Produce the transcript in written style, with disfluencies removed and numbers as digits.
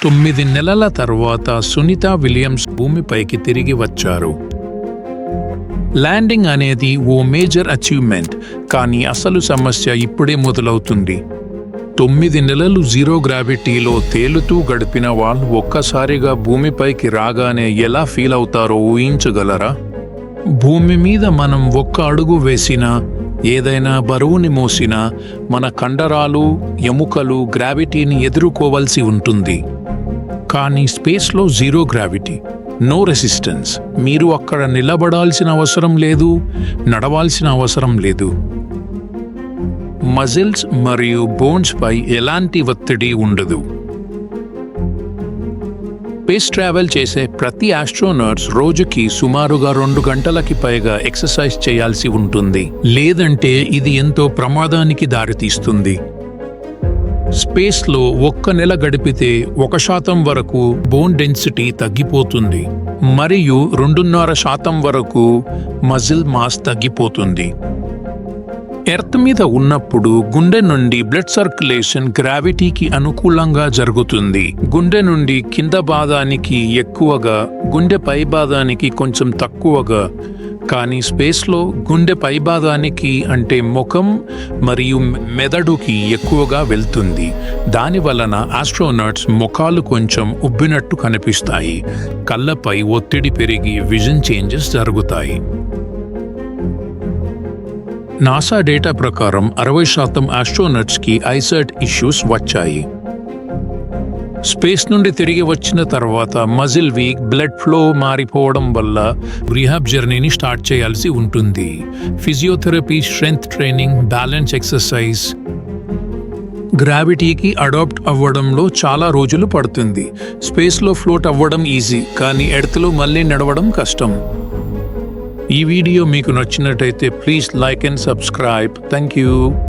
9 నెలల తర్వాత సునీత విలియమ్స్ భూమిపైకి తిరిగి వచ్చారు. ల్యాండింగ్ అనేది ఓ మేజర్ అచీవ్మెంట్, కానీ అసలు సమస్య ఇప్పుడే మొదలవుతుంది. 9 నెలలు జీరో గ్రావిటీలో తేలుతూ గడిపిన వాళ్ళు ఒక్కసారిగా భూమిపైకి రాగానే ఎలా ఫీల్ అవుతారో ఊహించగలరా? భూమి మీద మనం ఒక్క అడుగు వేసినా, ఏదైనా బరువుని మోసినా మన కండరాలు, ఎముకలు గ్రావిటీని ఎదుర్కోవలసి ఉంటుంది. కానీ స్పేస్లో జీరో గ్రావిటీ, నో రెసిస్టెన్స్. మీరు అక్కడ నిలబడాల్సిన అవసరం లేదు, నడవాల్సిన అవసరం లేదు. మజిల్స్ మరియు బోన్స్ పై ఎలాంటి ఒత్తిడి ఉండదు. స్పేస్ ట్రావెల్ చేసే ప్రతి ఆస్ట్రోనట్స్ రోజుకి సుమారుగా 2 గంటలకి పైగా ఎక్సర్సైజ్ చేయాల్సి ఉంటుంది, లేదంటే ఇది ఎంతో ప్రమాదానికి దారితీస్తుంది. స్పేస్లో 1 నెల గడిపితే 1% వరకు బోన్ డెన్సిటీ తగ్గిపోతుంది మరియు 2.5% వరకు మజిల్ మాస్ తగ్గిపోతుంది. ఎర్త్ మీద ఉన్నప్పుడు గుండె నుండి బ్లడ్ సర్క్యులేషన్ గ్రావిటీకి అనుకూలంగా జరుగుతుంది. గుండె నుండి కింద భాగానికి ఎక్కువగా, గుండె పై భాగానికి కొంచెం తక్కువగా. కానీ స్పేస్లో గుండె పై భాగానికి అంటే ముఖం మరియు మెదడుకి ఎక్కువగా వెళ్తుంది. దాని వలన ఆస్ట్రోనట్స్ ముఖాలు కొంచెం ఉబ్బినట్టు కనిపిస్తాయి, కళ్ళపై ఒత్తిడి పెరిగి విజన్ చేంజెస్ జరుగుతాయి. నాసా డేటా ప్రకారం 60% ఆస్ట్రోనట్స్కి ఐసైట్ ఇష్యూస్ వచ్చాయి. స్పేస్ నుండి తిరిగి వచ్చిన తర్వాత మజిల్ వీక్, బ్లడ్ ఫ్లో మారిపోవడం వల్ల రీహాబ్ జర్నీని స్టార్ట్ చేయాల్సి ఉంటుంది. Physiotherapy, strength training, balance exercise. గ్రావిటీకి అడాప్ట్ అవ్వడంలో చాలా రోజులు పడుతుంది. స్పేస్లో ఫ్లోట్ అవ్వడం ఈజీ, కానీ ఎర్త్లో మళ్ళీ నడవడం కష్టం. ఈ వీడియో మీకు నచ్చినట్టయితే please like and subscribe. Thank you.